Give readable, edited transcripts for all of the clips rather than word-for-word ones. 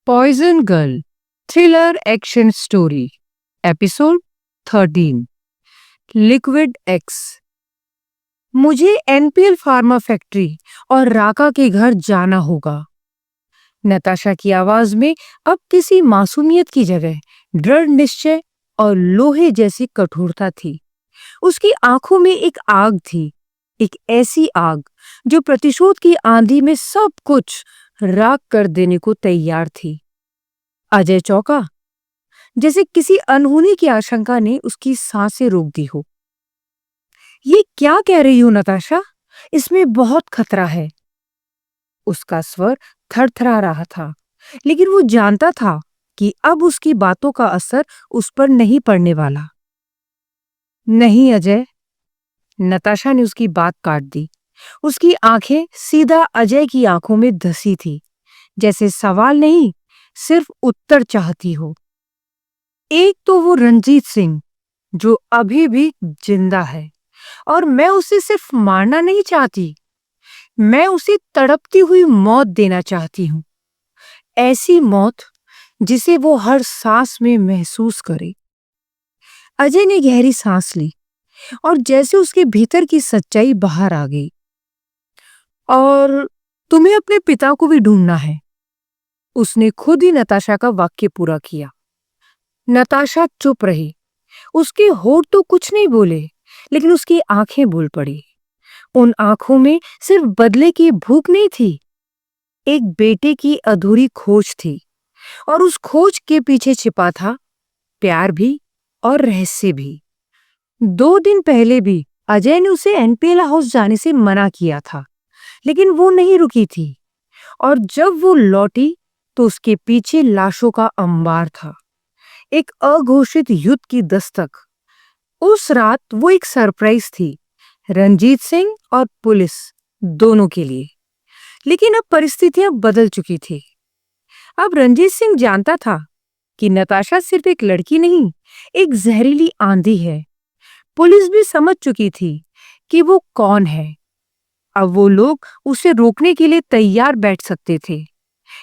Poison girl thriller action story episode 13 liquid X. मुझे NPL pharma factory और राका के घर जाना होगा। नताशा की आवाज में अब किसी मासूमियत की जगह दृढ़ निश्चय और लोहे जैसी कठोरता थी। उसकी आंखों में एक आग थी, एक ऐसी आग जो प्रतिशोध की आंधी में सब कुछ राख कर देने को तैयार थी। अजय चौंका, जैसे किसी अनहोनी की आशंका ने उसकी सांसें रोक दी हो। ये क्या कह रही हो नताशा? इसमें बहुत खतरा है। उसका स्वर थरथरा रहा था, लेकिन वो जानता था कि अब उसकी बातों का असर उस पर नहीं पड़ने वाला। नहीं अजय, नताशा ने उसकी बात काट दी। उसकी आंखें सीधा अजय की आंखों में धसी थी, जैसे सवाल नहीं, सिर्फ उत्तर चाहती हो। एक तो वो रंजीत सिंह जो अभी भी जिंदा है, और मैं उसे सिर्फ मारना नहीं चाहती, मैं उसे तड़पती हुई मौत देना चाहती हूँ। ऐसी मौत जिसे वो हर सांस में महसूस करे। अजय ने गहरी सांस ली और जैसे उसके भीतर की सच्चाई बाहर आ गई। और तुम्हें अपने पिता को भी ढूंढना है। उसने खुद ही नताशा का वाक्य पूरा किया। नताशा चुप रही। उसके होठ तो कुछ नहीं बोले, लेकिन उसकी आंखें बोल पड़ी। उन आंखों में सिर्फ बदले की भूख नहीं थी, एक बेटे की अधूरी खोज थी, और उस खोज के पीछे छिपा था प्यार भी और रहस्य भी। 2 दिन पहले भी अजय ने उसे एनपीएल हाउस जाने से मना किया था, लेकिन वो नहीं रुकी थी। और जब वो लौटी तो उसके पीछे लाशों का अंबार था, एक अघोषित युद्ध की दस्तक। उस रात वो एक सरप्राइज थी, रंजीत सिंह और पुलिस दोनों के लिए। लेकिन अब परिस्थितियां बदल चुकी थी। अब रंजीत सिंह जानता था कि नताशा सिर्फ एक लड़की नहीं, एक जहरीली आंधी है। पुलिस भी समझ चुकी थी कि वो कौन है। अब वो लोग उसे रोकने के लिए तैयार बैठ सकते थे,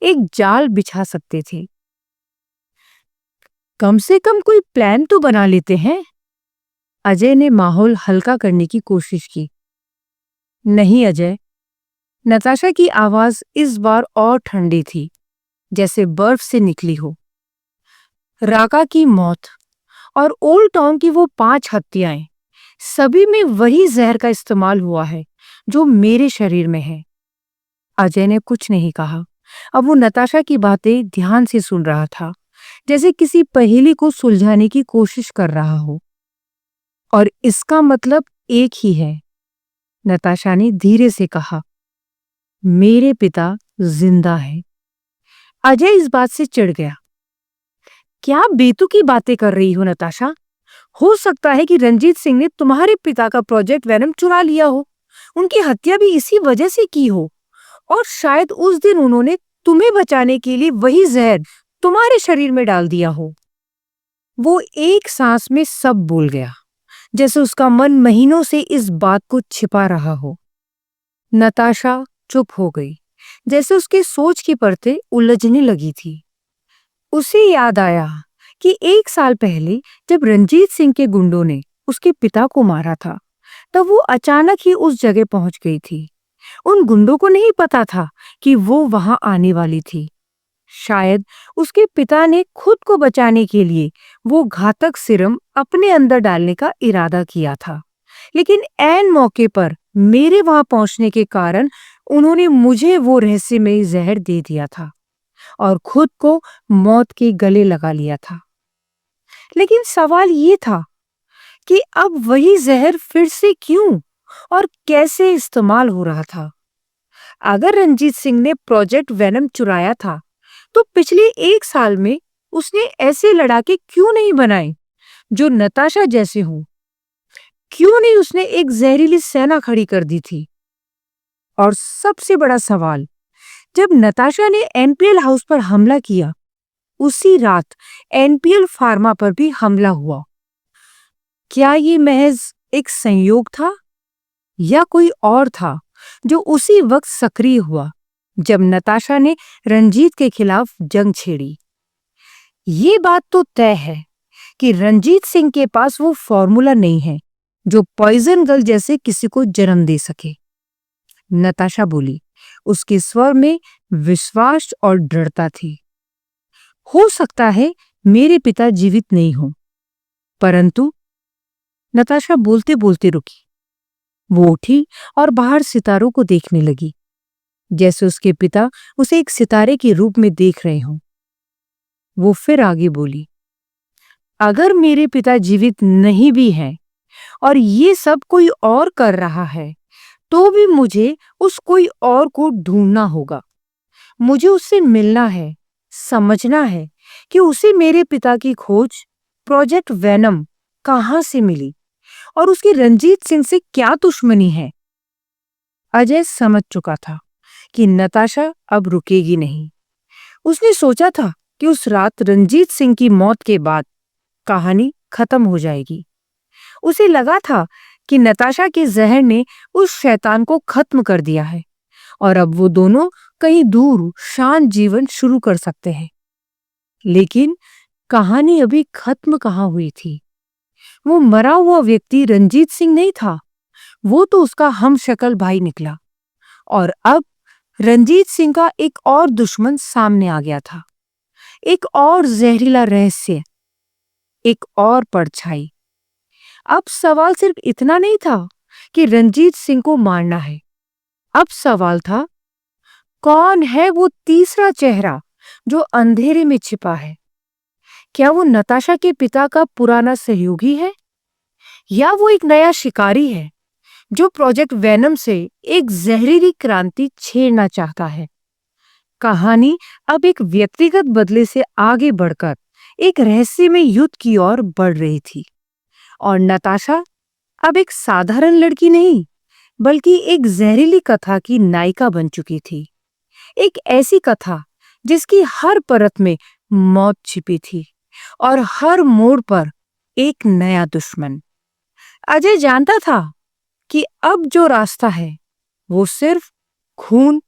एक जाल बिछा सकते थे। कम से कम कोई प्लान तो बना लेते हैं। अजय ने माहौल हल्का करने की कोशिश की। नहीं अजय, नताशा की आवाज इस बार और ठंडी थी, जैसे बर्फ से निकली हो। राका की मौत और ओल्ड टाउन की वो 5 हत्याएं, सभी में वही जहर का इस्तेमाल हुआ है जो मेरे शरीर में है। अजय ने कुछ नहीं कहा। अब वो नताशा की बातें ध्यान से सुन रहा था, जैसे किसी पहेली को सुलझाने की कोशिश कर रहा हो। और इसका मतलब एक ही है, नताशा ने धीरे से कहा, मेरे पिता जिंदा है। अजय इस बात से चिढ़ गया। क्या बेतुकी बातें कर रही हो नताशा? हो सकता है कि रंजीत सिंह ने तुम्हारे पिता का प्रोजेक्ट वेनम चुरा लिया हो, उनकी हत्या भी इसी वजह से की हो, और शायद उस दिन उन्होंने तुम्हें बचाने के लिए वही जहर तुम्हारे शरीर में डाल दिया हो। वो एक सांस में सब बोल गया, जैसे उसका मन महीनों से इस बात को छिपा रहा हो। नताशा चुप हो गई, जैसे उसके सोच की परतें उलझने लगी थी। उसे याद आया कि 1 साल पहले जब रंजीत सिंह के गुंडों ने उसके पिता को मारा था, तब वो अचानक ही उस जगह पहुंच गई थी। उन गुंडों को नहीं पता था कि वो वहां आने वाली थी। शायद उसके पिता ने खुद को बचाने के लिए वो घातक सिरम अपने अंदर डालने का इरादा किया था, लेकिन ऐन मौके पर मेरे वहां पहुंचने के कारण उन्होंने मुझे वो रहस्यमयी जहर दे दिया था और खुद को मौत के गले लगा लिया था। लेकिन सवाल ये था कि अब वही जहर फिर से क्यों और कैसे इस्तेमाल हो रहा था। अगर रंजीत सिंह ने प्रोजेक्ट वेनम चुराया था, तो पिछले 1 साल में उसने ऐसे लड़ाके क्यों नहीं बनाए जो नताशा जैसे हों? क्यों नहीं उसने एक जहरीली सेना खड़ी कर दी थी? और सबसे बड़ा सवाल, जब नताशा ने एनपीएल हाउस पर हमला किया, उसी रात एनपीएल फार्मा पर भी हमला हुआ। क्या ये महज एक संयोग था, या कोई और था जो उसी वक्त सक्रिय हुआ, जब नताशा ने रंजीत के खिलाफ जंग छेड़ी। ये बात तो तय है कि रंजीत सिंह के पास वो फॉर्मूला नहीं है जो पॉइजन गर्ल जैसे किसी को जन्म दे सके, नताशा बोली। उसके स्वर में विश्वास और दृढ़ता थी। हो सकता है मेरे पिता जीवित नहीं हो, परंतु नताशा बोलते बोलते रुकी। वो उठी और बाहर सितारों को देखने लगी, जैसे उसके पिता उसे एक सितारे के रूप में देख रहे हों। वो फिर आगे बोली, अगर मेरे पिता जीवित नहीं भी हैं और ये सब कोई और कर रहा है, तो भी मुझे उस कोई और को ढूंढना होगा। मुझे उससे मिलना है, समझना है कि उसे मेरे पिता की खोज प्रोजेक्ट वेनम कहां से मिली और उसकी रंजीत सिंह से क्या दुश्मनी है। अजय समझ चुका था कि नताशा अब रुकेगी नहीं। उसने सोचा था कि उस रात रंजीत सिंह की मौत के बाद कहानी खत्म हो जाएगी। उसे लगा था कि नताशा के जहर ने उस शैतान को खत्म कर दिया है और अब वो दोनों कहीं दूर शांत जीवन शुरू कर सकते हैं। लेकिन कहानी अभी खत्म कहाँ हुई थी। वो मरा हुआ व्यक्ति रंजीत सिंह नहीं था, वो तो उसका हमशक्ल भाई निकला। और अब रंजीत सिंह का एक और दुश्मन सामने आ गया था, एक और जहरीला रहस्य, एक और परछाई। अब सवाल सिर्फ इतना नहीं था कि रंजीत सिंह को मारना है। अब सवाल था, कौन है वो तीसरा चेहरा जो अंधेरे में छिपा है? क्या वो नताशा के पिता का पुराना सहयोगी है, या वो एक नया शिकारी है जो प्रोजेक्ट वेनम से एक जहरीली क्रांति छेड़ना चाहता है? कहानी अब एक व्यक्तिगत बदले से आगे बढ़कर एक रहस्यमय युद्ध की ओर बढ़ रही थी और नताशा अब एक साधारण लड़की नहीं, बल्कि एक जहरीली कथा की नायिका बन चुकी थी। एक ऐसी कथा जिसकी हर परत में मौत छिपी थी और हर मोड़ पर एक नया दुश्मन। अजय जानता था कि अब जो रास्ता है वो सिर्फ खून,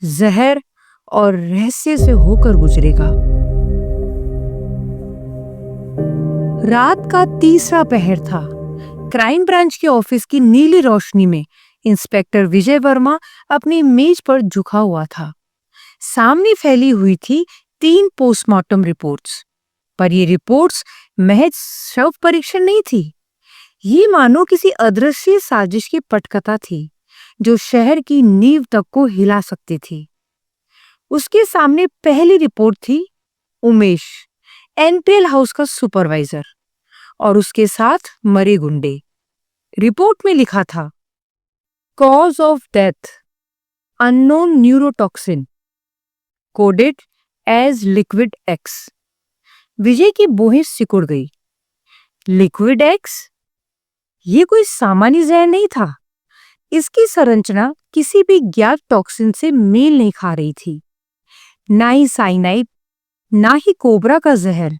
जहर और रहस्य से होकर गुजरेगा। रात का तीसरा पहर था। क्राइम ब्रांच के ऑफिस की नीली रोशनी में इंस्पेक्टर विजय वर्मा अपनी मेज पर झुका हुआ था। सामने फैली हुई थी 3 पोस्टमार्टम रिपोर्ट्स, पर ये रिपोर्ट्स महज शव परीक्षण नहीं थी। ये मानो किसी अदृश्य साजिश की पटकथा थी जो शहर की नींव तक को हिला सकती थी। उसके सामने पहली रिपोर्ट थी उमेश, एनपीएल हाउस का सुपरवाइजर, और उसके साथ मरे गुंडे। रिपोर्ट में लिखा था, cause of death unknown neurotoxin, coded as liquid X. Vijay की भौहें सिकुड़ गई। Liquid X? ये कोई सामान्य जहर नहीं था। इसकी संरचना किसी भी ज्ञात टॉक्सिन से मेल नहीं खा रही थी। ना ही साइनाइड, ना ही कोबरा का जहर,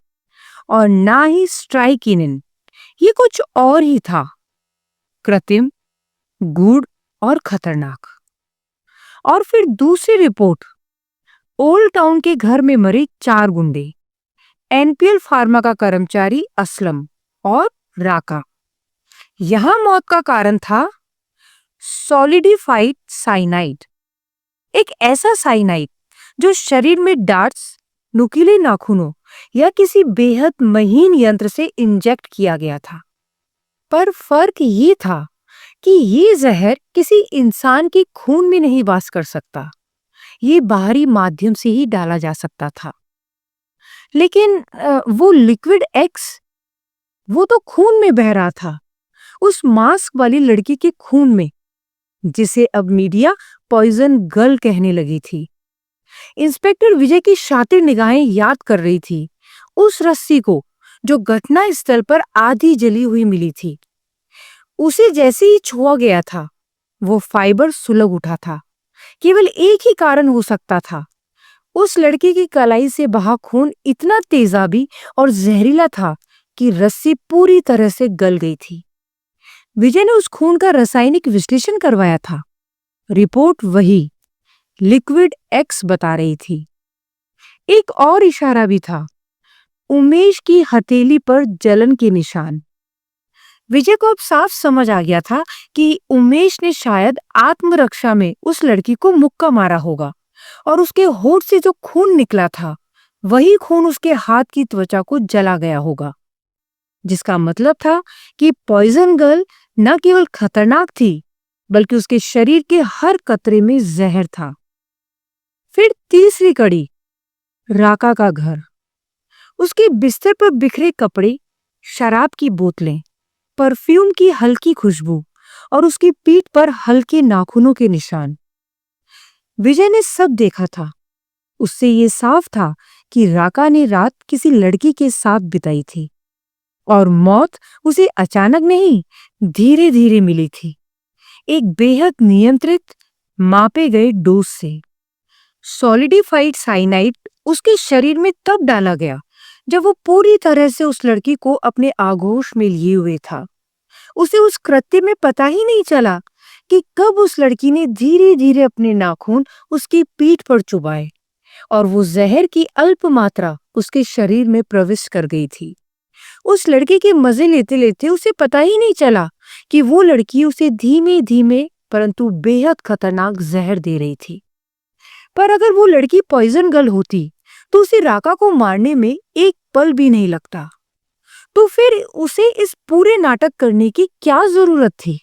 और ना ही स्ट्राइकिनिन। ये कुछ और ही था, कृत्रिम, गूढ़ और खतरनाक। और फिर दूसरी रिपोर्ट, ओल्ड टाउन के घर में मरे 4 गुंडे, एनपीएल फार्मा का कर्मचारी असलम और राका। यहां मौत का कारण था सॉलिडिफाइड साइनाइड, एक ऐसा साइनाइड जो शरीर में डार्ट्स, नुकीले नाखूनों या किसी बेहद महीन यंत्र से इंजेक्ट किया गया था। पर फर्क ये था कि ये जहर किसी इंसान के खून में नहीं वास कर सकता, ये बाहरी माध्यम से ही डाला जा सकता था। लेकिन वो लिक्विड एक्स, वो तो खून में बह रहा था, उस मास्क वाली लड़की के खून में, जिसे अब मीडिया पॉइजन गर्ल कहने लगी थी। इंस्पेक्टर विजय की शातिर निगाहें याद कर रही थी उस रस्सी को जो घटना स्थल पर आधी जली हुई मिली थी। उसे जैसे ही छुआ गया था, वो फाइबर सुलग उठा था। केवल एक ही कारण हो सकता था, उस लड़की की कलाई से बहा खून इतना तेजाबी और जहरीला था कि रस्सी पूरी तरह से गल गई थी। विजय ने उस खून का रासायनिक विश्लेषण करवाया था। रिपोर्ट वही, लिक्विड एक्स बता रही थी। एक और इशारा भी था, उमेश की हथेली पर जलन के निशान। विजय को अब साफ समझ आ गया था कि उमेश ने शायद आत्मरक्षा में उस लड़की को मुक्का मारा होगा और उसके होठ से जो खून निकला था वही खून उसके हाथ की त्वचा को जला गया होगा, जिसका मतलब था कि पॉइजन गर्ल न केवल खतरनाक थी बल्कि उसके शरीर के हर कतरे में जहर था। फिर तीसरी कड़ी, राका का घर। उसके बिस्तर पर बिखरे कपड़े, शराब की बोतलें, परफ्यूम की हल्की खुशबू और उसकी पीठ पर हल्के नाखूनों के निशान। विजय ने सब देखा था। उससे ये साफ था कि राका ने रात किसी लड़की के साथ बिताई थी और मौत उसे अचानक नहीं, धीरे धीरे मिली थी, एक बेहद नियंत्रित, मापे गए डोज से। सॉलिडिफाइड साइनाइड उसके शरीर में तब डाला गया जब वो पूरी तरह से उस लड़की को अपने आगोश में लिए हुए था। उसे उस कृत्य में पता ही नहीं चला कि कब उस लड़की ने धीरे धीरे अपने नाखून उसकी पीठ पर चुभाए और वो जहर की अल्प मात्रा उसके शरीर में प्रविष्ट कर गई थी। उस लड़की के मजे लेते लेते उसे पता ही नहीं चला कि वो लड़की उसे धीमे धीमे परंतु बेहद खतरनाक जहर दे रही थी। पर अगर वो लड़की पॉइजन गर्ल होती तो उसे राका को मारने में एक पल भी नहीं लगता। तो फिर उसे इस पूरे नाटक करने की क्या जरूरत थी?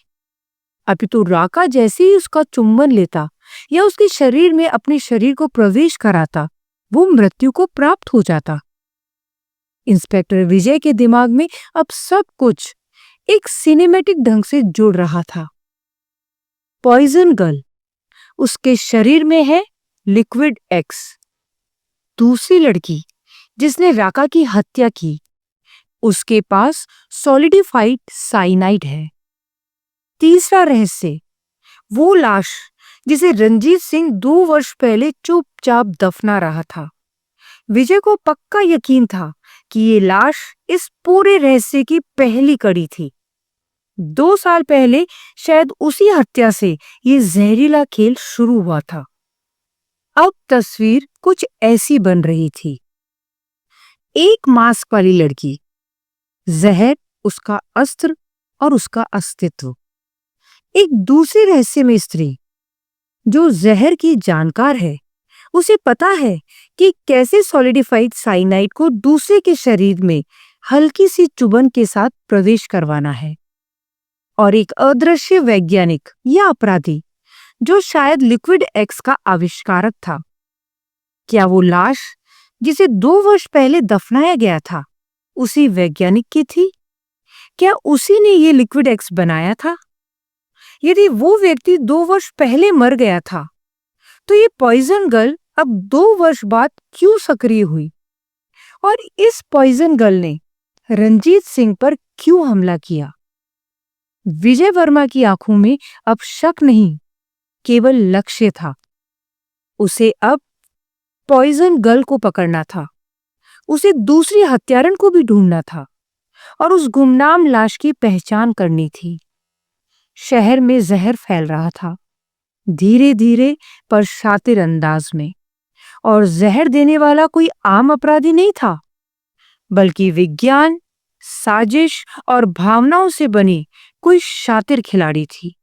अभी तो राका जैसे ही उसका चुंबन लेता या उसके शरीर में अपने शरीर को प्रवेश कराता, वो मृत्यु को प्राप्त हो जाता। इंस्पेक्टर विजय के दिमाग में अब सब कुछ एक सिनेमैटिक ढंग से जुड़ रहा था। पॉइजन गर्ल, उसके शरीर में है लिक्विड एक्स। दूसरी लड़की जिसने राका की हत्या की, उसके पास सॉलिडिफाइड साइनाइड है। तीसरा रहस्य, वो लाश जिसे रंजीत सिंह 2 वर्ष पहले चुपचाप दफना रहा था। विजय को पक्का यकीन था कि ये लाश इस पूरे रहस्य की पहली कड़ी थी। 2 साल पहले शायद उसी हत्या से ये जहरीला खेल शुरू हुआ था। अब तस्वीर कुछ ऐसी बन रही थी। एक मास्क वाली लड़की, जहर उसका अस्त्र और उसका अस्तित्व। एक दूसरी रहस्यमय स्त्री जो जहर की जानकार है, उसे पता है कि कैसे सॉलिडिफाइड साइनाइड को दूसरे के शरीर में हल्की सी चुभन के साथ प्रवेश करवाना है। और एक अदृश्य वैज्ञानिक या अपराधी जो शायद लिक्विड एक्स का आविष्कारक था। क्या वो लाश जिसे 2 वर्ष पहले दफनाया गया था उसी वैज्ञानिक की थी? क्या उसी ने ये लिक्विड एक्स बनाया था? यदि वो व्यक्ति 2 वर्ष पहले मर गया था, तो ये पॉइजन गर्ल अब 2 वर्ष बाद क्यों सक्रिय हुई? और इस पॉइजन गर्ल ने रंजीत सिंह पर क्यों हमला किया? विजय वर्मा की आंखों में अब शक नहीं, केवल लक्ष्य था। उसे अब पॉइजन गर्ल को पकड़ना था, उसे दूसरी हत्यारन को भी ढूंढना था और उस गुमनाम लाश की पहचान करनी थी। शहर में जहर फैल रहा था, धीरे धीरे पर शातिर अंदाज में, और जहर देने वाला कोई आम अपराधी नहीं था, बल्कि विज्ञान, साजिश और भावनाओं से बनी कोई शातिर खिलाड़ी थी।